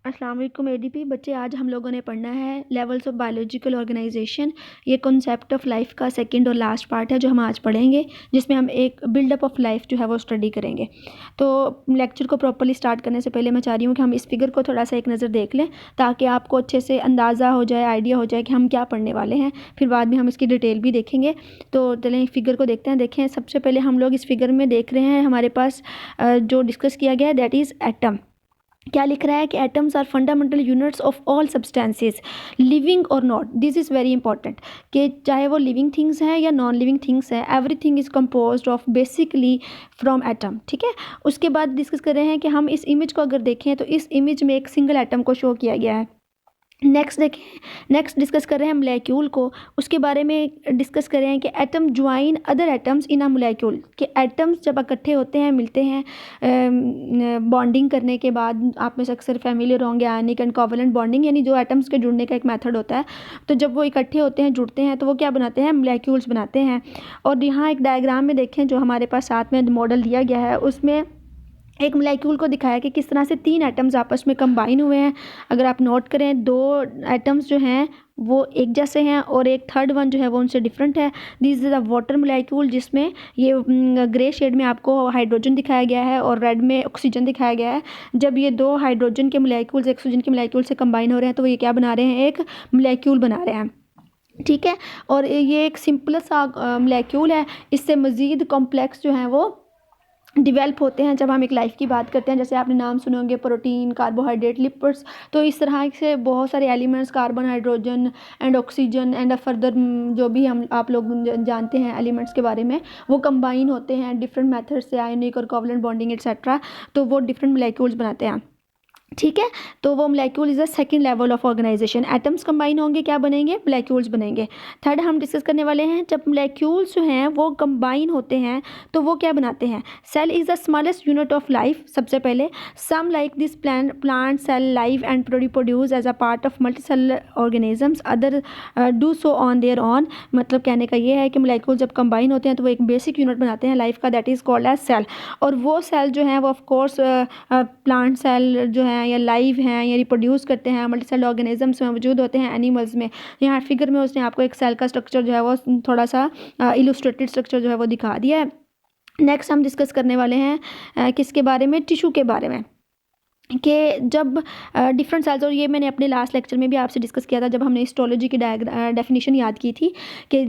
अस्सलाम वालेकुम एडीपी बच्चे। आज हम लोगों ने पढ़ना है लेवल्स ऑफ बायोलॉजिकल ऑर्गेनाइजेशन। ये कॉन्सेप्ट ऑफ लाइफ का सेकंड और लास्ट पार्ट है जो हम आज पढ़ेंगे, जिसमें हम एक बिल्डअप ऑफ लाइफ जो है वो स्टडी करेंगे। तो लेक्चर को प्रॉपर्ली स्टार्ट करने से पहले मैं चाह रही हूँ कि हम इस फिगर को थोड़ा सा एक नज़र देख लें, ताकि आपको अच्छे से अंदाज़ा हो जाए, आइडिया हो जाए कि हम क्या पढ़ने वाले हैं। फिर बाद में हम इसकी डिटेल भी देखेंगे। तो चलें फिगर को देखते हैं। देखें, सबसे पहले हम लोग इस फिगर में देख रहे हैं, हमारे पास जो डिस्कस किया गया है दैट इज़ एटम। क्या लिख रहा है कि atoms are fundamental units of all substances living और not. This is very important कि चाहे वो लिविंग थिंग्स हैं या नॉन लिविंग थिंग्स हैं, everything is composed of basically from atom. ठीक है, उसके बाद डिस्कस कर रहे हैं कि हम इस इमेज को अगर देखें तो इस इमेज में एक सिंगल एटम को शो किया गया है। नेक्स्ट देखें, नेक्स्ट डिस्कस कर रहे हैं मॉलिक्यूल को। उसके बारे में डिस्कस कर रहे हैं कि atom join other atoms in a molecule, कि एटम्स जब इकट्ठे होते हैं, मिलते हैं बॉन्डिंग करने के बाद, आप में से अक्सर फैमिलियर होंगे आयनिक एंड कोवलेंट बॉन्डिंग, यानी जो एटम्स के जुड़ने का एक मेथड होता है। तो जब वो इकट्ठे होते हैं, जुड़ते हैं, तो वो क्या बनाते हैं, मॉलिक्यूल्स बनाते हैं। और यहाँ एक डायग्राम में देखें जो हमारे पास साथ में मॉडल दिया गया है, उसमें एक मॉलिक्यूल को दिखाया कि किस तरह से तीन एटम्स आपस में कंबाइन हुए हैं। अगर आप नोट करें, दो एटम्स जो हैं वो एक जैसे हैं और एक थर्ड वन जो है वो उनसे डिफरेंट है। This is a water molecule, जिसमें ये ग्रे शेड में आपको हाइड्रोजन दिखाया गया है और रेड में ऑक्सीजन दिखाया गया है। जब ये दो हाइड्रोजन के मॉलिक्यूल्स ऑक्सीजन के मॉलिक्यूल से कंबाइन हो रहे हैं तो ये क्या बना रहे हैं, एक मॉलिक्यूल बना रहे हैं। ठीक है, और ये एक सिंपल सा मॉलिक्यूल है। इससे मज़ीद कॉम्प्लेक्स जो हैं वो डिवेल्प होते हैं जब हम एक लाइफ की बात करते हैं। जैसे आपने नाम सुने होंगे, प्रोटीन, कार्बोहाइड्रेट, लिपिड्स। तो इस तरह से बहुत सारे elements, carbon, hydrogen and oxygen and further जो भी हम आप लोग जानते हैं एलिमेंट्स के बारे में, वो कंबाइन होते हैं डिफरेंट मेथड से, आयनिक और कोवलेंट बॉन्डिंग एक्सेट्रा। तो वो डिफरेंट मॉलिक्यूल्स बनाते हैं। ठीक है, तो वो molecule is the second level of organization. Atoms combine होंगे, क्या बनेंगे, मॉलिक्यूल्स बनेंगे। थर्ड हम डिस्कस करने वाले हैं, जब मॉलिक्यूल्स जो हैं वो कंबाइन होते हैं तो वो क्या बनाते हैं। Cell is the smallest unit of life. सबसे पहले, some like this plant cell live and reproduce as a part of multicellular organisms, other do so on their own. मतलब कहने का ये है कि मॉलिक्यूल जब कंबाइन होते हैं तो वो एक बेसिक यूनिट बनाते हैं लाइफ का, that is called as cell. और वो सेल जो है वो ऑफ कोर्स प्लांट सेल जो है या लाइव हैं या रिप्रोड्यूस करते हैं, मल्टी सेल ऑर्गेनिजम्स में मौजूद होते हैं, एनिमल्स में। यहाँ फिगर में उसने आपको एक सेल का स्ट्रक्चर जो है वो थोड़ा सा इलस्ट्रेटेड स्ट्रक्चर जो है वो दिखा दिया है। नेक्स्ट हम डिस्कस करने वाले हैं किसके बारे में, टिश्यू के बारे में, कि जब डिफरेंट सेल्स, और ये मैंने अपने लास्ट लेक्चर में भी आपसे डिस्कस किया था जब हमने हिस्टोलॉजी की डेफिनेशन याद की थी, कि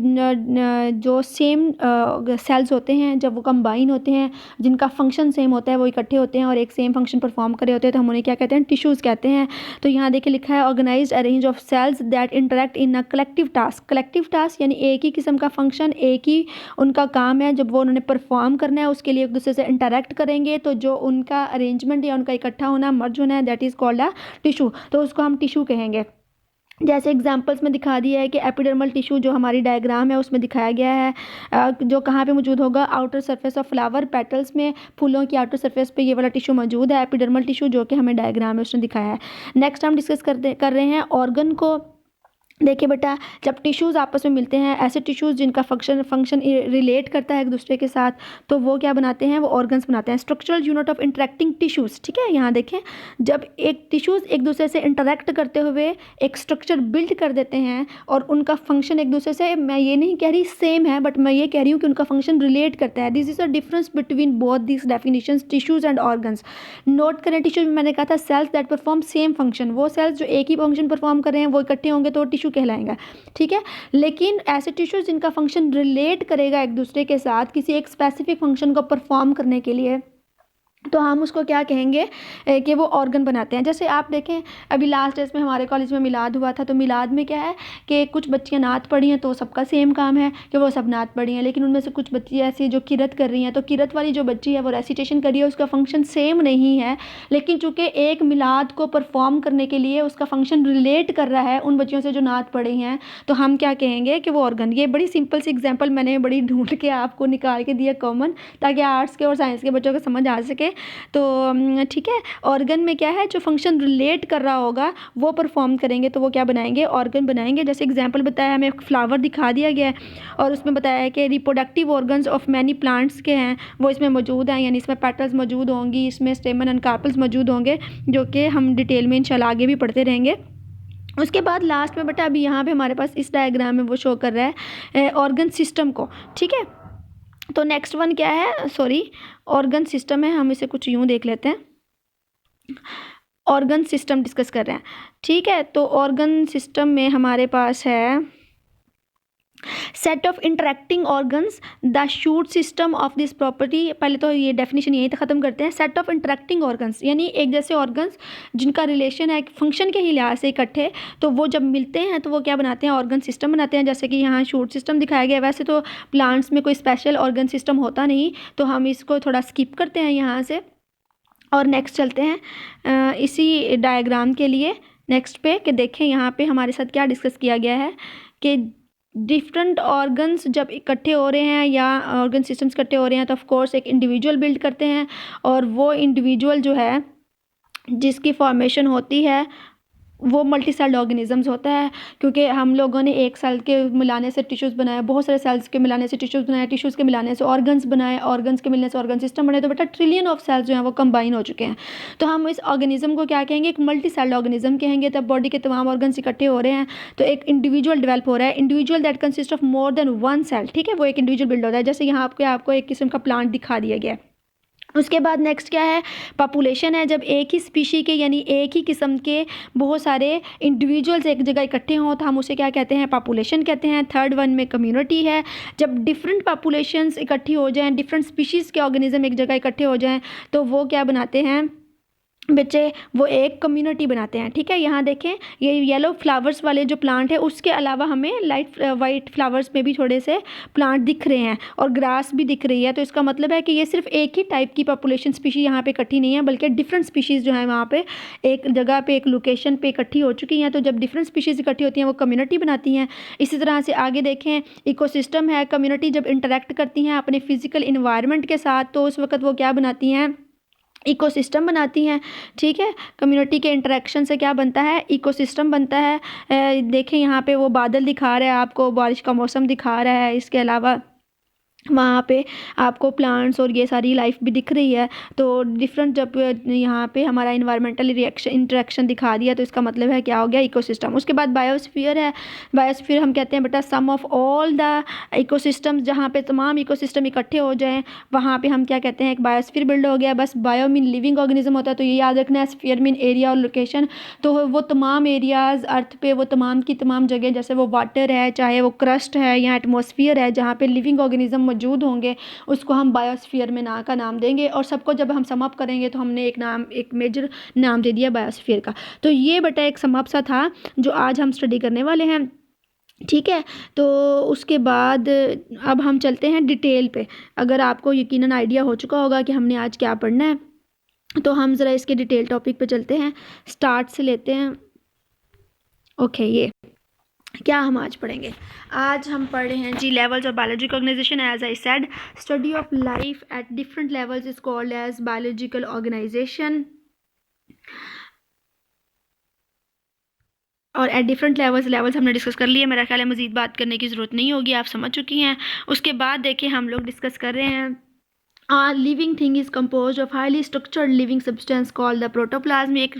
जो सेम सेल्स होते हैं जब वो कंबाइन होते हैं, जिनका फंक्शन सेम होता है, वो इकट्ठे होते हैं और एक सेम फंक्शन परफॉर्म कर रहे होते हैं, तो हम उन्हें क्या कहते हैं, टिश्यूज़ कहते हैं। तो यहाँ देखिए लिखा है, organized arrange of cells that interact in a collective task. Collective task यानी एक ही किस्म का फंक्शन, एक ही उनका काम है, जब वो उन्होंने परफॉर्म करना है उसके लिए एक दूसरे से इंटरेक्ट करेंगे, तो जो उनका अरेंजमेंट या उनका इकट्ठा होना, मर्ज होना है, that is called a tissue. तो उसको हम टिश्यू कहेंगे। जैसे एग्जांपल्स में दिखा दिया है कि एपिडर्मल टिश्यू जो हमारी डायग्राम है उसमें दिखाया गया है, जो कहाँ पे मौजूद होगा, outer surface of flower petals में, फूलों की आउटर सरफेस पे ये वाला टिश्यू मौजूद है, एपिडर्मल टिश्यू, जो कि हमें डायग्राम में उसने दिखाया है। नेक्स्ट हम डिस्कस कर रहे हैं ऑर्गन को। देखिए बेटा, जब टिश्यूज़ आपस में मिलते हैं, ऐसे टिश्यूज़ जिनका फंक्शन रिलेट करता है एक दूसरे के साथ, तो वो क्या बनाते हैं, वो ऑर्गन्स बनाते हैं। Structural unit of interacting tissues. ठीक है, यहाँ देखें, जब एक टिश्यूज़ एक दूसरे से इंटरेक्ट करते हुए एक स्ट्रक्चर बिल्ड कर देते हैं और उनका फंक्शन एक दूसरे से, मैं ये नहीं कह रही सेम है, बट मैं ये कह रही हूँ कि उनका फंक्शन रिलेट करता है। This is a difference between both this definitions, tissues and organs. Note करें, टिश्यूज में मैंने कहा था cells that perform same function, वो सेल्स जो एक ही फंक्शन परफॉर्म कर रहे हैं वो इकट्ठे होंगे तो टिश्यू कहलाएंगा। ठीक है, लेकिन ऐसे टिश्यूज जिनका फंक्शन रिलेट करेगा एक दूसरे के साथ किसी एक स्पेसिफिक फंक्शन को परफॉर्म करने के लिए, तो हम उसको क्या कहेंगे कि वो ऑर्गन बनाते हैं। जैसे आप देखें, अभी लास्ट डेज में हमारे कॉलेज में मिलाद हुआ था, तो मिलाद में क्या है कि कुछ बच्चियां नात पढ़ी हैं, तो सबका सेम काम है कि वो सब नात पढ़ी हैं, लेकिन उनमें से कुछ बच्ची ऐसी जो किरत कर रही हैं, तो किरत वाली जो बच्ची है वो रेसिटेशन कर रही है, उसका फंक्शन सेम नहीं है, लेकिन चूँकि एक मिलाद को परफॉर्म करने के लिए उसका फंक्शन रिलेट कर रहा है उन बच्चियों से जो नात पढ़ी हैं, तो हम क्या कहेंगे कि वो ऑर्गन। ये बड़ी सिंपल सी एग्जाम्पल मैंने बड़ी ढूंढ के आपको निकाल के दिया कॉमन, ताकि आर्ट्स के और साइंस के बच्चों को समझ आ सके तो ठीक है, ऑर्गन में क्या है, जो फंक्शन रिलेट कर रहा होगा वो परफॉर्म करेंगे, तो वो क्या बनाएंगे, ऑर्गन बनाएंगे। जैसे एग्जांपल बताया, हमें एक फ्लावर दिखा दिया गया है और उसमें बताया है कि reproductive organs of many plants के हैं, वो इसमें मौजूद हैं, यानी इसमें पेटल्स मौजूद होंगी, इसमें स्टेमन एंड कार्पल्स मौजूद होंगे, जो कि हम डिटेल में इंशाल्लाह आगे भी पढ़ते रहेंगे। उसके बाद लास्ट में बेटा अभी यहाँ पे हमारे पास इस डायग्राम में वो शो कर रहा है ऑर्गन सिस्टम को, ठीक है। तो नेक्स्ट वन क्या है, सॉरी, ऑर्गन सिस्टम है, हम इसे कुछ यूँ देख लेते हैं। ऑर्गन सिस्टम डिस्कस कर रहे हैं, ठीक है। तो ऑर्गन सिस्टम में हमारे पास है set of interacting organs the shoot system of this property. पहले तो ये डेफिनेशन यहीं तक ख़त्म करते हैं। सेट ऑफ इंटरेक्टिंग ऑर्गन्स यानी एक जैसे ऑर्गन्स जिनका रिलेशन है फंक्शन के ही लिहाज से इकट्ठे, तो वो जब मिलते हैं तो वो क्या बनाते हैं, ऑर्गन सिस्टम बनाते हैं। जैसे कि यहाँ शूट सिस्टम दिखाया गया। वैसे तो प्लांट्स में कोई स्पेशल ऑर्गन सिस्टम होता नहीं, तो हम इसको थोड़ा स्किप करते हैं यहाँ से और नेक्स्ट चलते हैं इसी डायग्राम के लिए नेक्स्ट पे, कि देखें यहाँ पे हमारे साथ क्या डिस्कस किया गया है कि डिफरेंट ऑर्गन्स जब इकट्ठे हो रहे हैं या ऑर्गन सिस्टम्स इकट्ठे हो रहे हैं तो ऑफ कोर्स एक इंडिविजुअल बिल्ड करते हैं, और वो इंडिविजुअल जो है जिसकी फॉर्मेशन होती है वो मल्टी सेल्ड ऑर्गेनिजम्स होता है, क्योंकि हम लोगों ने एक सेल के मिलाने से टिश्यूज़ बनाए, बहुत सारे सेल्स के मिलाने से टिश्यूज़ बनाए, टिश्यूज़ के मिलाने से ऑर्गन्स बनाए, ऑर्गन्स के मिलने से ऑर्गन सिस्टम बने। तो बेटा ट्रिलियन ऑफ सेल्स जो हैं वो कंबाइन हो चुके हैं। तो हम इस ऑर्गेनिज्म को क्या कहेंगे, एक मल्टी सेल्ड ऑर्गेनिज्म कहेंगे। तब बॉडी के तमाम ऑर्गन्स इकट्ठे हो रहे हैं तो एक इंडिविजुअल डेवलप हो रहा है, individual that consist of more than one cell, ठीक है, वो एक इंडिविजुअल बिल्ड होता है। जैसे यहाँ आपको एक किस्म का प्लांट दिखा दिया गया है। उसके बाद नेक्स्ट क्या है, पॉपुलेशन है। जब एक ही स्पीशी के यानी एक ही किस्म के बहुत सारे इंडिविजुअल्स एक जगह इकट्ठे हों तो हम उसे क्या कहते हैं, पॉपुलेशन कहते हैं। थर्ड वन में कम्युनिटी है। जब डिफरेंट पॉपुलेशंस इकट्ठी हो जाएं, डिफरेंट स्पीशीज़ के ऑर्गेनिज्म एक जगह इकट्ठे हो जाएं तो वो क्या बनाते हैं बच्चे, वो एक कम्युनिटी बनाते हैं, ठीक है। यहाँ देखें ये येलो फ्लावर्स वाले जो प्लांट है उसके अलावा हमें लाइट वाइट फ्लावर्स में भी थोड़े से प्लांट दिख रहे हैं और ग्रास भी दिख रही है। तो इसका मतलब है कि ये सिर्फ एक ही टाइप की पॉपुलेशन स्पीशी यहाँ पे इकट्ठी नहीं है, बल्कि डिफरेंट स्पीशीज़ जो है वहाँ पे एक जगह पे एक लोकेशन पे इकट्ठी हो चुकी हैं। तो जब डिफरेंट स्पीशीज़ इकट्ठी होती हैं वो कम्युनिटी बनाती हैं। इसी तरह से आगे देखें, इकोसिस्टम है। कम्युनिटी जब इंटरेक्ट करती हैं अपने फिजिकल इन्वायरमेंट के साथ तो उस वक्त वो क्या बनाती हैं, इकोसिस्टम बनाती हैं, ठीक है। कम्युनिटी के इंटरेक्शन से क्या बनता है, इकोसिस्टम बनता है। देखें यहाँ पे वो बादल दिखा रहा है आपको, बारिश का मौसम दिखा रहा है, इसके अलावा वहाँ पे आपको प्लांट्स और ये सारी लाइफ भी दिख रही है। तो डिफरेंट जब यहाँ पे हमारा इन्वायरमेंटल रिएक्शन इंटरेक्शन दिखा दिया तो इसका मतलब है क्या हो गया, इकोसिस्टम। उसके बाद बायोस्फीयर है। बायोस्फीयर हम कहते हैं बेटा सम ऑफ ऑल द इकोसिस्टम्स, जहाँ पे तमाम इकोसिस्टम इकट्ठे हो जाएं वहाँ पे हम क्या कहते हैं, एक बायोस्फीयर बिल्ड हो गया। बस बायो मीन लिविंग ऑर्गेनिज्म होता है, तो ये याद रखना है। स्फीयर मीन एरिया और लोकेशन, तो वो तमाम एरियाज़ अर्थ पे, वो तमाम की तमाम जगह, जैसे वो वाटर है, चाहे वो क्रस्ट है या एटमॉस्फेयर है, जहाँ पे लिविंग ऑर्गेनिज्म मौजूद होंगे उसको हम बायोस्फीयर में का नाम देंगे। और सबको जब हम सम अप करेंगे तो हमने एक मेजर नाम दे दिया बायोस्फीयर का। तो ये बेटा एक सम अप सा था जो आज हम स्टडी करने वाले हैं, ठीक है। तो उसके बाद अब हम चलते हैं डिटेल पे। अगर आपको यकीनन आइडिया हो चुका होगा कि हमने आज क्या पढ़ना है, तो हम ज़रा इसके डिटेल टॉपिक पे चलते हैं, स्टार्ट से लेते हैं। ओके, ये क्या हम आज पढ़ेंगे, आज हम पढ़ रहे हैं जी levels of biological organization. As I said, study of life at different levels is called as biological organization. और एट डिफरेंट लेवल्स हमने डिस्कस कर लिए, मेरा ख्याल है मज़ीद बात करने की ज़रूरत नहीं होगी, आप समझ चुकी हैं। उसके बाद देखिए हम लोग डिस्कस कर रहे हैं living thing is compose of highly structured living substance called the protoplasm. एक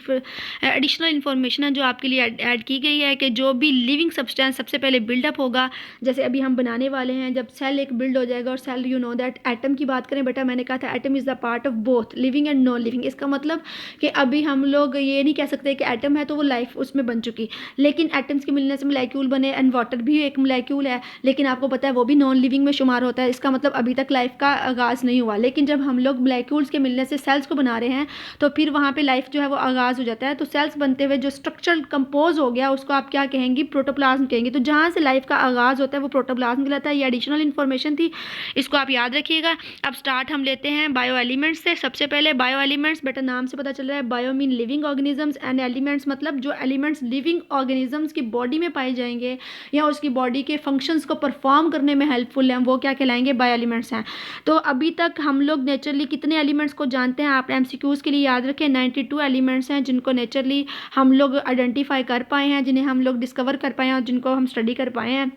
एडिशनल इन्फॉर्मेशन है जो आपके लिए ऐड की गई है कि जो भी लिविंग सब्सटेंस सबसे पहले बिल्डअप होगा, जैसे अभी हम बनाने वाले हैं, जब सेल एक बिल्ड हो जाएगा, और cell you know that atom की बात करें बेटा, मैंने कहा था atom is the part of both living and non living. इसका मतलब कि अभी हम लोग ये नहीं कह सकते कि एटम है तो वो लाइफ उसमें बन चुकी, लेकिन एटम्स के मिलने से मोलेक्यूल बने, एंड वाटर भी एक मोलेक्यूल है, लेकिन आपको पता है वो भी नॉन लिविंग में शुमार होता है। इसका मतलब अभी तक लाइफ का आगाज़ नहीं हुआ, लेकिन जब हम लोग मोलेक्यूल्स के मिलने से सेल्स को बना रहे हैं तो फिर वहाँ पे लाइफ जो है वो आगाज़ हो जाता है। तो सेल्स बनते हुए जो स्ट्रक्चर कंपोज हो गया उसको आप क्या कहेंगी, प्रोटोप्लाज्म कहेंगे। तो जहाँ से लाइफ का आगाज़ होता है वो प्रोटोप्लाज्म कहलाता है। ये एडिशनल इन्फॉर्मेशन थी, इसको आप याद रखिएगा। अब स्टार्ट हम लेते हैं बायो एलिमेंट्स से। सबसे पहले बायो एलिमेंट्स, बेटा नाम से पता चल रहा है, bio mean living organisms, and elements मतलब जो एलिमेंट्स लिविंग ऑर्गेनिजम्स की बॉडी में पाए जाएंगे या उसकी बॉडी के फंक्शंस को परफॉर्म करने में हेल्पफुल हैं, वो क्या कहलाएंगे, बायो एलिमेंट्स हैं। तो अभी तक हम लोग नेचुरली कितने एलिमेंट्स को जानते हैं, आप एमसीक्यूज़ के लिए याद रखें 92 एलिमेंट्स हैं जिनको नेचुरली हम लोग आइडेंटिफाई कर पाए हैं, जिन्हें हम लोग डिस्कवर कर पाए हैं और जिनको हम स्टडी कर पाए हैं।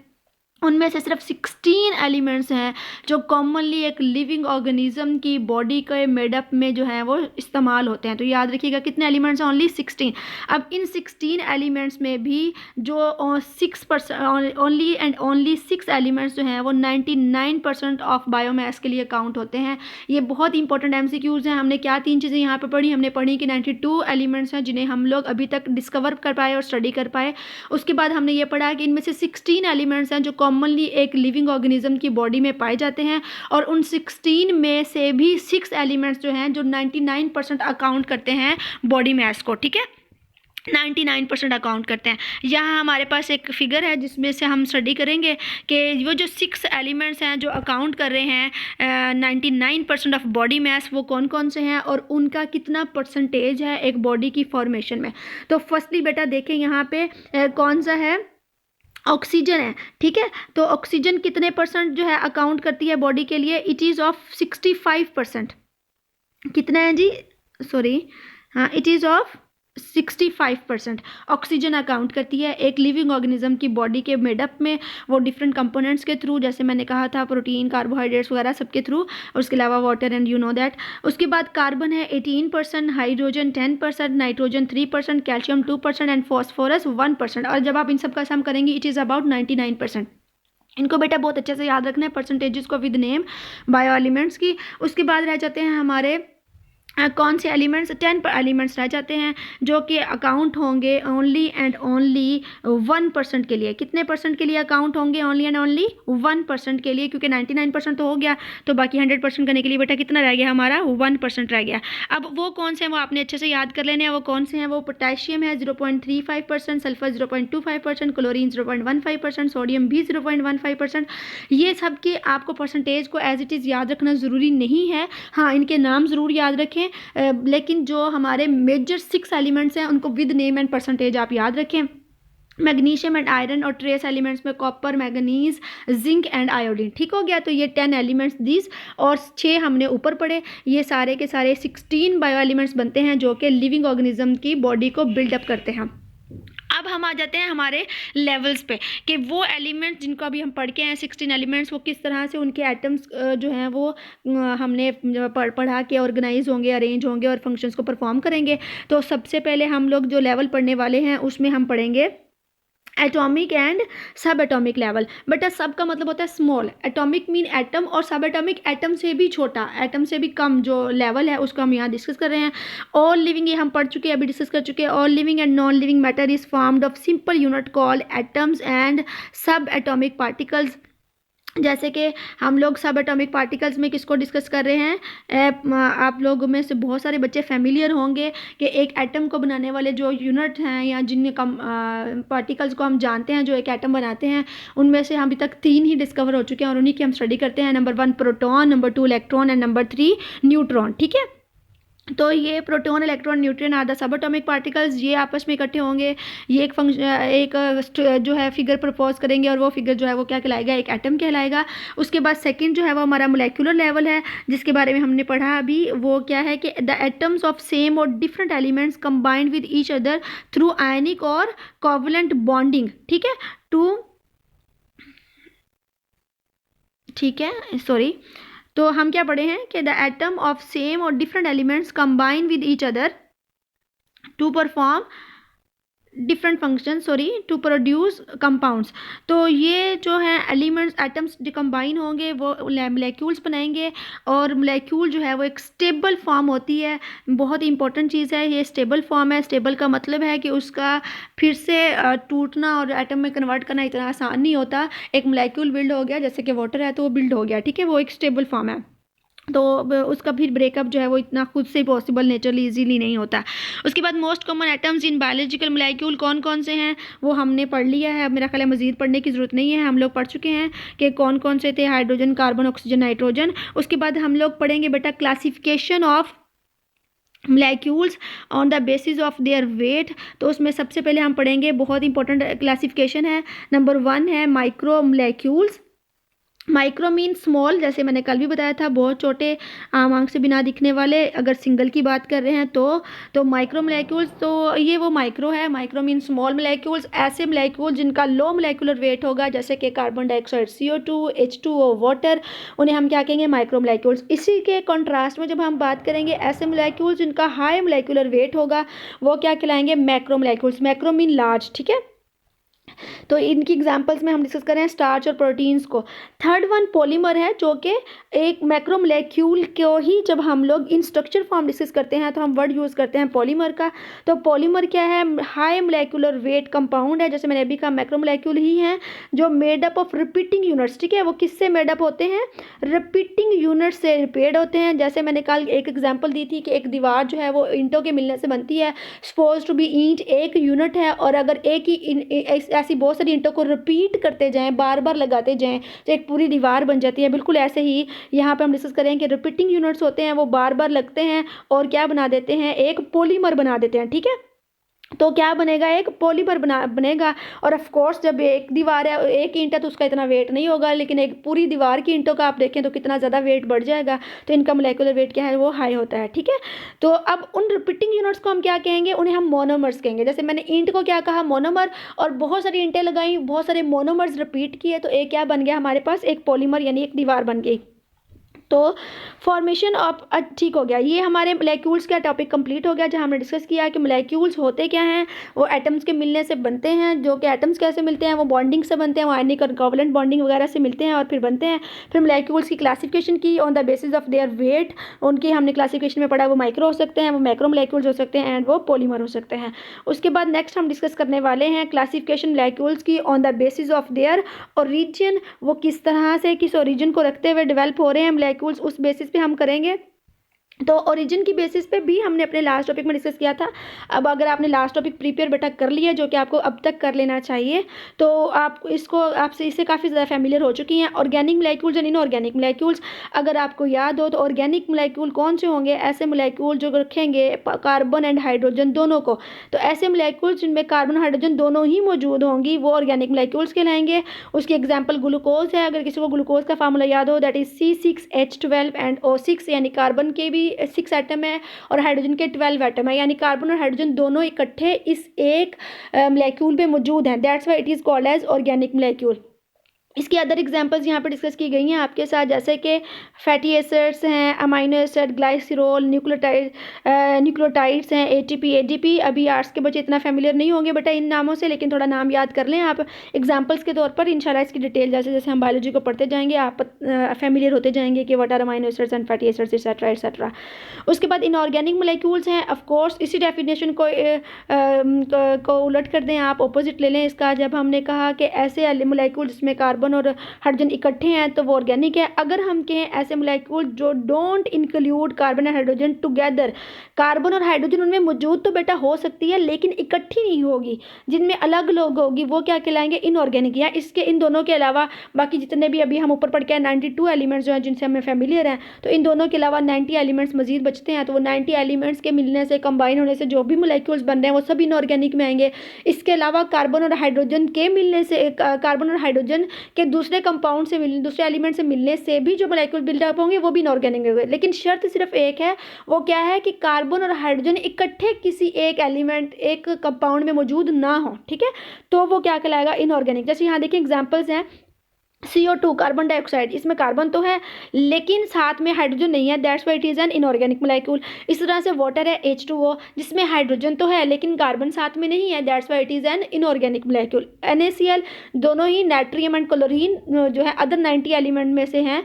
उनमें से सिर्फ 16 एलिमेंट्स हैं जो कॉमनली एक लिविंग ऑर्गेनिज्म की बॉडी के मेडअप में जो है वो इस्तेमाल होते हैं। तो याद रखिएगा कितने एलिमेंट्स हैं, ओनली 16। अब इन 16 एलिमेंट्स में भी जो 6% ओनली एंड ओनली 6 एलिमेंट्स जो हैं वो 99% ऑफ बायोमास के लिए काउंट होते हैं। ये बहुत इंपॉर्टेंट एमसीक्यूज़ हैं। हमने क्या 3 चीज़ें यहाँ पे पढ़ी, हमने पढ़ी कि 92 एलिमेंट्स हैं जिन्हें हम लोग अभी तक डिस्कवर कर पाए और स्टडी कर पाए। उसके बाद हमने ये पढ़ा कि इनमें से 16 एलिमेंट्स हैं जो कॉमनली एक लिविंग ऑर्गेनिज्म की बॉडी में पाए जाते हैं, और उन 16 में से भी 6 एलिमेंट्स जो हैं जो 99% अकाउंट करते हैं बॉडी मास को, ठीक है, 99% अकाउंट करते हैं। यहाँ हमारे पास एक फिगर है जिसमें से हम स्टडी करेंगे कि वो जो 6 एलिमेंट्स हैं जो अकाउंट कर रहे हैं 99% ऑफ बॉडी मास, वो कौन कौन से हैं और उनका कितना परसेंटेज है एक बॉडी की फॉर्मेशन में। तो फर्स्टली बेटा देखें यहाँ पे कौन सा है, ऑक्सीजन है, ठीक है। तो ऑक्सीजन कितने परसेंट जो है अकाउंट करती है बॉडी के लिए, इट इज़ ऑफ 65%। कितना है जी, सॉरी, हाँ, it is of 65% oxygen account करती है एक लिविंग ऑर्गेनिज्म की बॉडी के मेडअप में, वो डिफरेंट कंपोनेंट्स के थ्रू, जैसे मैंने कहा था प्रोटीन, कार्बोहाइड्रेट्स वगैरह सबके थ्रू, और उसके अलावा water and you know that. उसके बाद कार्बन है 18%, hydrogen 10%, nitrogen 3%, calcium 2% and phosphorus 1%। और जब आप इन सब का सम करेंगे इट इज़ अबाउट 99%। इनको बेटा बहुत अच्छे से याद रखना है, परसेंटेजेस को विद नेम बायो एलिमेंट्स की। उसके बाद रह जाते हैं हमारे कौन से एलिमेंट्स, 10 एलिमेंट्स रह जाते हैं जो कि अकाउंट होंगे ओनली एंड ओनली 1% के लिए। कितने परसेंट के लिए अकाउंट होंगे, ओनली एंड ओनली 1% के लिए, क्योंकि 99% तो हो गया, तो बाकी 100% करने के लिए बेटा कितना रह गया हमारा, 1% रह गया। अब वो कौन से हैं वो आपने अच्छे से याद कर लेने हैं। वो कौन से हैं, वो पोटेशियम है 0.35%, सल्फर 0.25%, क्लोरीन 0.15%, सोडियम भी 0.15%। ये सब के आपको परसेंटेज को एज इट इज़ याद रखना ज़रूरी नहीं है, हाँ इनके नाम ज़रूर याद रखें, लेकिन जो हमारे मेजर 6 एलिमेंट्स हैं उनको विद नेम एंड परसेंटेज आप याद रखें। मैग्नीशियम एंड आयरन, और ट्रेस एलिमेंट्स में copper, manganese, zinc and iodine. ठीक हो गया, तो ये 10 एलिमेंट्स दीज, और 6 हमने ऊपर पढ़े। ये सारे के सारे 16 बायो एलिमेंट्स बनते हैं जो कि लिविंग ऑर्गेनिज्म की बॉडी को बिल्डअप करते हैं। अब हम आ जाते हैं हमारे लेवल्स पे कि वो एलिमेंट्स जिनको अभी हम पढ़ के हैं 16 एलिमेंट्स, वो किस तरह से उनके एटम्स जो हैं वो हमने पढ़ा के ऑर्गेनाइज होंगे, अरेंज होंगे और फंक्शंस को परफॉर्म करेंगे। तो सबसे पहले हम लोग जो लेवल पढ़ने वाले हैं उसमें हम पढ़ेंगे एटॉमिक एंड सब एटॉमिक लेवल। बेटा सब का मतलब होता है स्मॉल, एटॉमिक मीन एटम, और सब एटॉमिक एटम से भी छोटा, एटम से भी कम जो लेवल है उसको हम यहाँ डिस्कस कर रहे हैं। ऑल लिविंग, ये हम पढ़ चुके हैं, अभी डिस्कस कर चुके हैं। All living and non living matter is formed of simple unit called atoms and सब एटॉमिक पार्टिकल्स। जैसे कि हम लोग सब एटॉमिक पार्टिकल्स में किसको डिस्कस कर रहे हैं, आप लोगों में से बहुत सारे बच्चे फैमिलियर होंगे कि एक एटम को बनाने वाले जो यूनिट हैं या जिन पार्टिकल्स को हम जानते हैं जो एक एटम बनाते हैं, उनमें से अभी तक 3 ही डिस्कवर हो चुके हैं और उन्हीं की हम स्टडी करते हैं। Number 1 proton, number 2 electron and number 3 neutron. ठीक है, तो ये proton, electron, neutron are the subatomic particles, ये आपस में इकट्ठे होंगे, ये एक जो है फिगर प्रपोज करेंगे और वो फिगर जो है वो क्या कहलाएगा, एक एटम कहलाएगा। उसके बाद सेकंड जो है वो हमारा मोलेक्युलर लेवल है जिसके बारे में हमने पढ़ा अभी, वो क्या है कि द एटम्स ऑफ सेम और different elements combined with each other through ionic और कोवलेंट बॉन्डिंग। ठीक है, तो हम क्या पढ़े हैं कि द एटम ऑफ सेम और different elements combine with each other to perform different function, to produce compounds. तो ये जो है एलिमेंट्स, एटम्स जो कंबाइन होंगे वो मोलेक्यूल्स बनाएंगे, और मोलेक्यूल जो है वो एक स्टेबल फॉर्म होती है। बहुत इंपॉर्टेंट चीज़ है ये, स्टेबल फॉर्म है। स्टेबल का मतलब है कि उसका फिर से टूटना और एटम में कन्वर्ट करना इतना आसान नहीं होता। एक मोलेक्यूल बिल्ड हो गया, जैसे कि वाटर है तो वो बिल्ड हो गया, ठीक है, वो एक स्टेबल फॉर्म है, तो उसका फिर ब्रेकअप जो है वो इतना खुद से पॉसिबल नेचुरली इजीली नहीं होता। उसके बाद most common atoms in biological molecule कौन कौन से हैं वो हमने पढ़ लिया है। अब मेरा ख्याल है मज़ीद पढ़ने की ज़रूरत नहीं है, हम लोग पढ़ चुके हैं कि कौन कौन से थे, हाइड्रोजन, कार्बन, ऑक्सीजन, नाइट्रोजन। उसके बाद हम लोग पढ़ेंगे बेटा classification of molecules on the basis of their weight. तो उसमें सबसे पहले हम पढ़ेंगे, बहुत इंपॉर्टेंट क्लासिफिकेशन है, नंबर 1 है micro molecules, micro mean small, जैसे मैंने कल भी बताया था, बहुत छोटे, आम आंख से बिना दिखने वाले। अगर सिंगल की बात कर रहे हैं तो माइक्रो मोलेक्यूल्स, तो ये वो माइक्रो है। माइक्रो मीन स्मॉल मोलेक्यूल्स, ऐसे मोलेक्यूल जिनका लो मोलेकुलर वेट होगा, जैसे कि carbon dioxide, CO2, H2O, water, उन्हें हम क्या कहेंगे, माइक्रो मोलेक्यूल्स। इसी के कॉन्ट्रास्ट में जब हम बात करेंगे ऐसे मोलेक्यूल्स जिनका हाई मोलेकुलर वेट होगा, वो क्या कहलाएंगे, macro molecules. Macro mean large, ठीक है। तो इनकी एग्जांपल्स में हम डिस्कस करें स्टार्च और प्रोटीन्स को। थर्ड वन पॉलीमर है, जो कि एक मैक्रोमोलेक्यूल को ही जब हम लोग इन स्ट्रक्चर फॉर्म डिस्कस करते हैं तो हम वर्ड यूज़ करते हैं पॉलीमर का। तो पॉलीमर क्या है, हाई मोलेकुलर वेट कंपाउंड है, जैसे मैंने अभी कहा मैक्रोमोलेक्यूल ही है, जो made up of repeating units, ठीक है। वो किससे मेड अप होते हैं, रिपीटिंग यूनिट से रिपेयर्ड होते हैं। जैसे मैंने कल एक एग्जाम्पल दी थी कि एक दीवार जो है वो ईंटों के मिलने से बनती है, सपोज टू बी ईंट एक यूनिट है, और अगर एक ही ऐसी बहुत सारी ईंटों को रिपीट करते जाएं, बार बार लगाते जाएं, तो एक पूरी दीवार बन जाती है। बिल्कुल ऐसे ही यहाँ पे हम डिस्कस करें कि रिपीटिंग यूनिट्स होते हैं, वो बार बार लगते हैं और क्या बना देते हैं, एक पॉलीमर बना देते हैं, ठीक है। तो क्या बनेगा, एक पॉलीमर बनेगा। और ऑफ कोर्स जब एक दीवार है, एक ईंट है, तो उसका इतना वेट नहीं होगा, लेकिन एक पूरी दीवार की ईंटों का आप देखें तो कितना ज़्यादा वेट बढ़ जाएगा। तो इनका मोलेकुलर वेट क्या है, वो हाई होता है, ठीक है। तो अब उन रिपीटिंग यूनिट्स को हम क्या कहेंगे, उन्हें हम मोनोमर्स कहेंगे। जैसे मैंने ईंट को क्या कहा, मोनोमर, और बहुत सारी ईंटें लगाई, बहुत सारे मोनोमर्स रिपीट किए, तो एक क्या बन गया हमारे पास, एक पॉलीमर, यानी एक दीवार बन गई। तो फॉर्मेशन ऑफ, ठीक हो गया, ये हमारे मोलेक्यूल्स का टॉपिक कंप्लीट हो गया, जहाँ हमने डिस्कस किया कि मोलेक्यूल्स होते क्या हैं। वो एटम्स के मिलने से बनते हैं, जो कि एटम्स कैसे मिलते हैं, वो बॉन्डिंग से बनते हैं, वो आयनिक और कोवलेंट बॉन्डिंग वगैरह से मिलते हैं और फिर बनते हैं। फिर मोलेक्यूल्स की क्लासिफिकेशन की on the basis of their weight, उनकी हमने क्लासिफिकेशन में पढ़ा, वो माइक्रो हो सकते हैं, वो मैक्रो मोलेक्यूल्स हो सकते हैं, एंड वो पॉलीमर हो सकते हैं। उसके बाद नेक्स्ट हम डिस्कस करने वाले हैं क्लासिफिकेशन मोलेक्यूल्स की on the basis of there origin, वो किस तरह से, किस ओरिजिन को रखते हुए डेवलप हो रहे हैं मोलेक्यूल्स, उस बेसिस पे हम करेंगे। तो ओरिजिन की बेसिस पे भी हमने अपने लास्ट टॉपिक में डिस्कस किया था। अब अगर आपने लास्ट टॉपिक प्रिपेयर बेटा कर लिया, जो कि आपको अब तक कर लेना चाहिए, तो आप इसको, आपसे इससे काफ़ी ज़्यादा फैमिलियर हो चुकी हैं। Organic molecules and inorganic molecules, अगर आपको याद हो तो ऑर्गेनिक मोलेक्यूल कौन से होंगे, ऐसे मोलेक्यूल जो रखेंगे कार्बन एंड हाइड्रोजन दोनों को। तो ऐसे मोलेक्यूल जिनमें कार्बन और हाइड्रोजन दोनों ही मौजूद होंगी, वो ऑर्गेनिक मोलेक्यूल्स कहलाएंगे। उसकी एग्जाम्पल ग्लूकोज है, अगर किसी को ग्लूकोज का फार्मूला याद हो, that is C6H12 and O6, यानी कार्बन के भी 6 एटम है और हाइड्रोजन के 12 एटम है, यानी कार्बन और हाइड्रोजन दोनों इकट्ठे इस एक मोलेक्यूल में मौजूद हैं। That's why it is called as organic molecule. इसकी अदर एग्जांपल्स यहाँ पर डिस्कस की गई हैं आपके साथ, जैसे कि फैटी एसिड्स हैं, अमाइनो एसिड, ग्लाइसिरोल, न्यूक्लियोटाइड्स हैं, ATP, ADP। अभी आर्ट्स के बच्चे इतना फैमिलियर नहीं होंगे बेटा इन नामों से, लेकिन थोड़ा नाम याद कर लें आप एग्जांपल्स के तौर पर। इंशाल्लाह इसकी डिटेल जैसे जैसे हम बायोलॉजी को पढ़ते जाएंगे आप फैमिलियर होते जाएंगे कि what are amino acids and fatty acids etcetera etcetera. उसके बाद इनऑर्गेनिक मोलेक्यूल्स हैं, ऑफ कोर्स इसी डेफिनेशन को उलट कर दें आप, ऑपोजिट ले लें इसका। जब हमने कहा कि ऐसे मोलेक्यूल जिसमें कार्बन और हाइड्रोजन इकट्ठे हैं तो वो ऑर्गेनिक है। अगर हम कहें ऐसे मोलेक्यूल जो don't include carbon and hydrogen together, carbon और हाइड्रोजन उनमें मौजूद तो बेटा हो सकती है लेकिन इकट्ठी नहीं होगी, जिनमें अलग अलग होगी, वो क्या कहलाएंगे, इनऑर्गेनिक। या इसके इन दोनों के अलावा बाकी जितने भी अभी हम ऊपर पढ़ के 92 एलिमेंट्स जो हैं जिनसे हमें फैमिलियर हैं, तो इन दोनों के अलावा 90 एलिमेंट्स मजीद बचते हैं। तो वो 90 एलिमेंट्स के मिलने से, कंबाइन होने से जो भी मोलेक्यूल्स बन रहे हैं वो सब इनऑर्गेनिक में आएंगे। इसके अलावा कार्बन और हाइड्रोजन के मिलने से, कार्बन और हाइड्रोजन के दूसरे कंपाउंड से मिलने, दूसरे एलिमेंट से मिलने से भी जो मोलेक्यूल बिल्डअप होंगे वो भी इनऑर्गेनिक होंगे। लेकिन शर्त सिर्फ एक है, वो क्या है कि कार्बन और हाइड्रोजन इकट्ठे किसी एक एलिमेंट, एक कंपाउंड में मौजूद ना हो, ठीक है। तो वो क्या कहलाएगा, इनऑर्गेनिक। जैसे यहाँ देखिए एग्जांपल्स हैं, CO2 कार्बन डाइऑक्साइड, इसमें कार्बन तो है लेकिन साथ में हाइड्रोजन नहीं है, that's why it is an inorganic molecule. इस तरह से वाटर है H2O, जिसमें हाइड्रोजन तो है लेकिन कार्बन साथ में नहीं है, that's why it is an inorganic molecule. NaCl, दोनों ही नाइट्रियम एंड क्लोरीन जो है अदर 90 एलिमेंट में से हैं,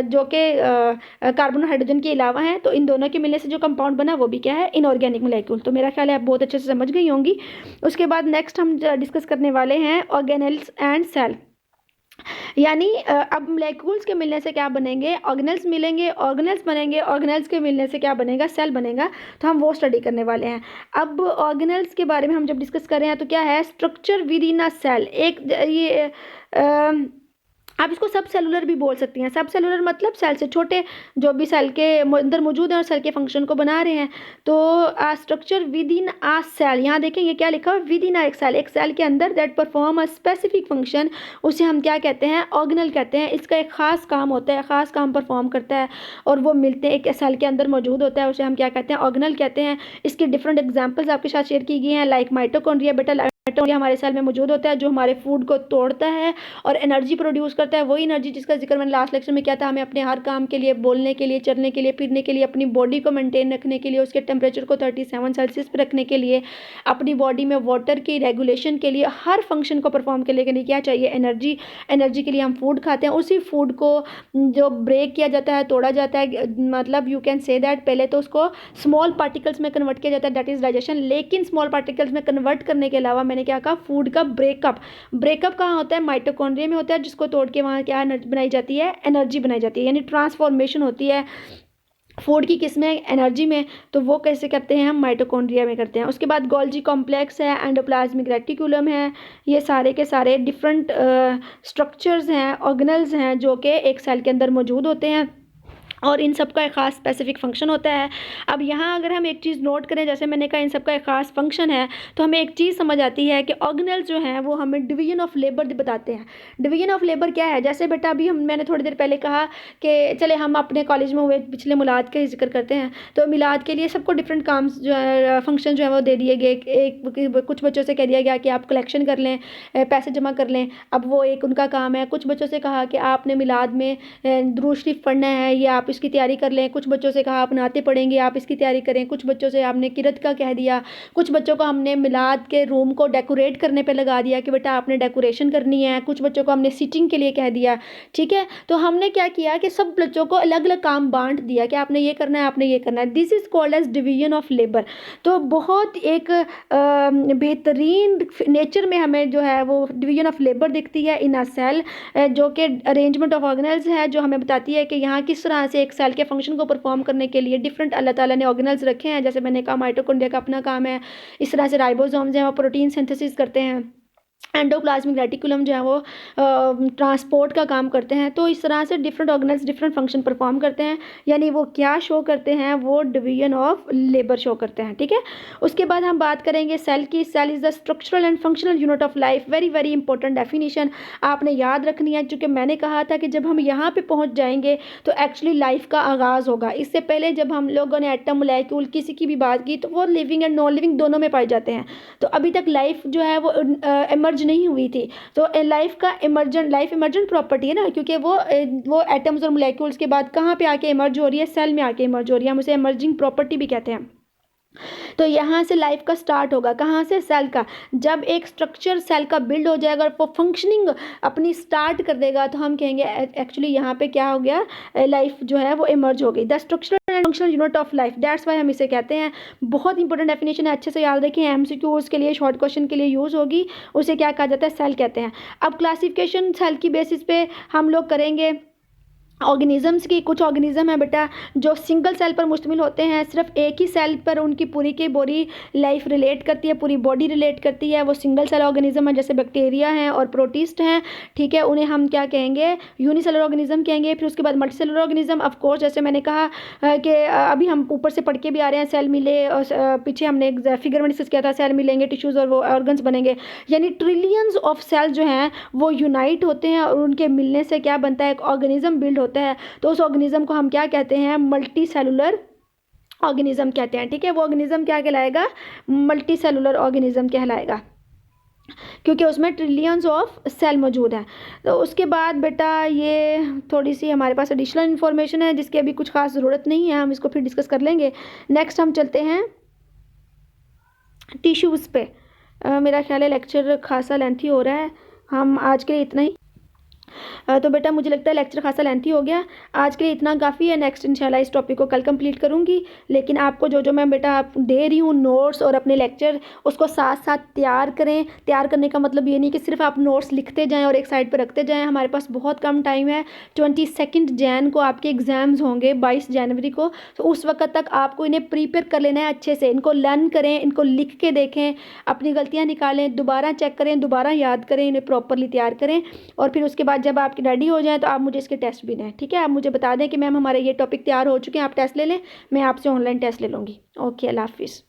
जो कि कार्बन और हाइड्रोजन के अलावा हैं। तो इन दोनों के मिलने से जो कंपाउंड बना वो भी क्या है, इनऑर्गेनिक मोलेक्यूल। तो मेरा ख्याल है आप बहुत अच्छे से समझ गई होंगी। उसके बाद नेक्स्ट हम डिस्कस करने वाले हैं ऑर्गेनेल्स एंड सेल, यानी अब मोलेक्यूल्स के मिलने से क्या बनेंगे, ऑर्गेनेल्स मिलेंगे, ऑर्गेनेल्स बनेंगे, ऑर्गेनेल्स के मिलने से क्या बनेगा, सेल बनेगा। तो हम वो स्टडी करने वाले हैं। अब ऑर्गेनेल्स के बारे में हम जब डिस्कस कर रहे हैं तो क्या है, structure within a cell. एक ये आप इसको सब सेलुलर भी बोल सकती हैं। सब सेलुलर मतलब सेल से छोटे जो भी सेल के अंदर मौजूद हैं और सेल के फंक्शन को बना रहे हैं। तो structure within a cell, यहाँ देखें ये क्या लिखा हुआ है, विद इन एक सेल के अंदर that perform a specific function, उसे हम क्या कहते हैं, ऑर्गेनल कहते हैं। इसका एक खास काम होता है, खास काम परफॉर्म करता है और वो मिलते हैं, एक सेल के अंदर मौजूद होता है, उसे हम क्या कहते हैं, ऑर्गेनल कहते हैं। इसकी डिफरेंट एग्जाम्पल्स आपके साथ शेयर की गई हैं, लाइक माइटोकॉन्ड्रिया। बेटा माइटोकॉन्ड्रिया हमारे सेल में मौजूद होता है जो हमारे फूड को तोड़ता है और एनर्जी प्रोड्यूस करता है। वही एनर्जी जिसका जिक्र मैंने लास्ट लेक्चर में किया था, हमें अपने हर काम के लिए, बोलने के लिए, चलने के लिए, फिरने के लिए, अपनी बॉडी को मेंटेन रखने के लिए, उसके टेम्परेचर को 37 सेल्सियस पर रखने के लिए, अपनी बॉडी में वाटर की रेगुलेशन के लिए, हर फंक्शन को परफॉर्म करने के लिए क्या चाहिए, एनर्जी। एनर्जी के लिए हम फूड खाते हैं, उसी फूड को जो ब्रेक किया जाता है, तोड़ा जाता है, मतलब यू कैन से दैट पहले तो उसको स्मॉल पार्टिकल्स में कन्वर्ट किया जाता है, दैट इज डाइजेशन। लेकिन स्मॉल पार्टिकल्स में कन्वर्ट करने के अलावा मैंने क्या कहा, फूड का ब्रेकअप कहाँ होता है, माइटोकॉन्ड्रिया में होता है, जिसको तोड़ के वहाँ क्या बनाई जाती है, एनर्जी बनाई जाती है, यानी ट्रांसफॉर्मेशन होती है फूड की, किस में, एनर्जी में। तो वो कैसे करते हैं, हम माइटोकॉन्ड्रिया में करते हैं। उसके बाद गोल्जी कॉम्प्लेक्स है, एंडोप्लाज्मिक रेटिकुलम है, ये सारे के सारे डिफरेंट स्ट्रक्चर्स हैं, ऑर्गेनल्स हैं जो कि एक सेल के अंदर मौजूद होते हैं और इन सब का एक ख़ास स्पेसिफिक फंक्शन होता है। अब यहाँ अगर हम एक चीज़ नोट करें, जैसे मैंने कहा इन सब का एक ख़ास फंक्शन है, तो हमें एक चीज़ समझ आती है कि ऑर्गेनल्स जो हैं वो हमें डिवीजन ऑफ लेबर बताते हैं। डिवीजन ऑफ लेबर क्या है, जैसे बेटा अभी मैंने थोड़ी देर पहले कहा कि चले हम अपने कॉलेज में हुए पिछले मिलाद का ही जिक्र करते हैं। तो मिलाद के लिए सबको डिफरेंट काम जो है, फंक्शन जो है वो दे दिए गए। एक कुछ बच्चों से कह दिया गया कि आप कलेक्शन कर लें, पैसे जमा कर लें, अब वो एक उनका काम है। कुछ बच्चों से कहा कि आपने मिलाद में दुरूद शरीफ पढ़ना है, ये आप इसकी तैयारी कर लें। कुछ बच्चों से कहा आप नाते पढ़ेंगे, आप इसकी तैयारी करें। कुछ बच्चों से आपने किरत का कह दिया। कुछ बच्चों को हमने मिलाद के रूम को डेकोरेट करने पे लगा दिया कि बेटा आपने डेकोरेशन करनी है। कुछ बच्चों को हमने सीटिंग के लिए कह दिया, ठीक है। तो हमने क्या किया कि सब बच्चों को अलग अलग काम बांट दिया कि आपने ये करना है, आपने ये करना है। This is called as division of labour. तो बहुत एक बेहतरीन नेचर में हमें जो है वो डिवीजन ऑफ लेबर दिखती है इन अ सेल, जो कि अरेंजमेंट ऑफ ऑर्गेनल्स है, जो हमें बताती है कि यहाँ किस तरह से एक सेल के फंक्शन को परफॉर्म करने के लिए डिफरेंट अल्लाह ताला ने ऑर्गेनल्स रखे हैं। जैसे मैंने कहा माइटोकॉन्ड्रिया का अपना काम है, इस तरह से राइबोसोम्स हैं वो प्रोटीन सिंथेसिस करते हैं, एंडोप्लाज्मिक रेटिकुलम जो है वो ट्रांसपोर्ट का काम करते हैं। तो इस तरह से different organelles different function perform करते हैं, यानी वो क्या शो करते हैं, वो डिवीजन ऑफ लेबर शो करते हैं, ठीक है। उसके बाद हम बात करेंगे सेल की। Cell is the structural and functional unit of life. Very very important definition आपने याद रखनी है, क्योंकि मैंने कहा था कि जब हम यहाँ पे पहुँच जाएंगे तो एक्चुअली लाइफ का आगाज़ होगा। इससे पहले जब हम लोगों ने एटम, मोलेक्यूल, किसी की भी बात की तो वो लिविंग एंड नॉन लिविंग दोनों में पाए जाते हैं। तो अभी तक लाइफ जो है वो एमर्ज नहीं हुई थी। तो लाइफ इमर्जेंट प्रॉपर्टी है ना, क्योंकि वो एटम्स और मोलेक्यूल्स के बाद कहाँ पे आके इमर्ज हो रही है, सेल में आके इमर्ज हो रही है। हम उसे इमर्जिंग प्रॉपर्टी भी कहते हैं। तो यहाँ से लाइफ का स्टार्ट होगा, कहाँ से, सेल का। जब एक स्ट्रक्चर सेल का बिल्ड हो जाएगा और वो फंक्शनिंग अपनी स्टार्ट कर देगा तो हम कहेंगे एक्चुअली यहाँ पे क्या हो गया, लाइफ जो है वो इमर्ज हो गई। The structural and functional unit of life, that's why हम इसे कहते हैं। बहुत इंपॉर्टेंट डेफिनेशन है, अच्छे से याद रखें, एमसीक्यूज के लिए, शॉर्ट क्वेश्चन के लिए यूज़ होगी। उसे क्या कहा जाता है, सेल कहते हैं। अब क्लासिफिकेशन सेल की बेसिस पे हम लोग करेंगे ऑर्गेनिजम्स की। कुछ ऑर्गेनिज्म है बेटा जो सिंगल सेल पर मुश्तमिल होते हैं, सिर्फ एक ही सेल पर उनकी पूरी की पूरी लाइफ रिलेट करती है, पूरी बॉडी रिलेट करती है, वो सिंगल सेल ऑर्गेनिज्म है, जैसे बैक्टीरिया हैं और प्रोटिस्ट हैं, ठीक है। उन्हें हम क्या कहेंगे, यूनिसेलर ऑर्गेनिज्म कहेंगे। फिर उसके बाद मल्टीसेलर ऑर्गेनिज्म, ऑफ कोर्स जैसे मैंने कहा कि अभी हम ऊपर से पढ़ के भी आ रहे हैं, सेल मिले और पीछे हमने एक फिगर में डिस्कस किया था, सेल मिलेंगे, टिश्यूज़ और वो ऑर्गन्स बनेंगे, यानी ट्रिलियंस ऑफ सेल जो हैं वो यूनाइट होते हैं और उनके मिलने से क्या बनता है, एक ऑर्गेनिज्म बिल्ड होता है। तो उस ऑर्गेनिज्म को हम क्या कहते हैं, मल्टी सेलुलर ऑर्गेनिज्म कहते हैं, ठीक है। वो ऑर्गेनिज्म क्या कहलाएगा, मल्टी सेलुलर ऑर्गेनिज्म कहलाएगा, क्योंकि उसमें ट्रिलियंस ऑफ सेल मौजूद हैं। तो उसके बाद बेटा ये थोड़ी सी हमारे पास एडिशनल इन्फॉर्मेशन है जिसकी अभी कुछ खास ज़रूरत नहीं है, हम इसको फिर डिस्कस कर लेंगे। नेक्स्ट हम चलते हैं टिश्यूज़ पे। मेरा ख्याल है लेक्चर खासा लेंथी हो रहा है, हम आज के लिए इतना ही। तो बेटा मुझे लगता है लेक्चर खासा लेंथी हो गया, आज के लिए इतना काफ़ी है। नेक्स्ट इंशाल्लाह इस टॉपिक को कल कंप्लीट करूँगी, लेकिन आपको जो जो मैं बेटा आप दे रही हूँ नोट्स और अपने लेक्चर, उसको साथ साथ तैयार करें। तैयार करने का मतलब ये नहीं कि सिर्फ आप नोट्स लिखते जाएँ और एक साइड पर रखते जाएँ। हमारे पास बहुत कम टाइम है, 22 जैन को आपके एग्ज़ाम्स होंगे, 22 जनवरी को। तो उस वक्त तक आपको इन्हें प्रिपेयर कर लेना है अच्छे से। इनको लर्न करें, इनको लिख के देखें, अपनी गलतियाँ निकालें, दोबारा चेक करें, दोबारा याद करें, इन्हें प्रॉपरली तैयार करें। और फिर उसके बाद जब आप आपके रेडी हो जाए तो आप मुझे इसके टेस्ट भी दें, ठीक है। आप मुझे बता दें कि मैम हमारे ये टॉपिक तैयार हो चुके हैं, आप टेस्ट ले लें, मैं आपसे ऑनलाइन टेस्ट ले लूँगी। ओके, अल्लाह हाफिज़।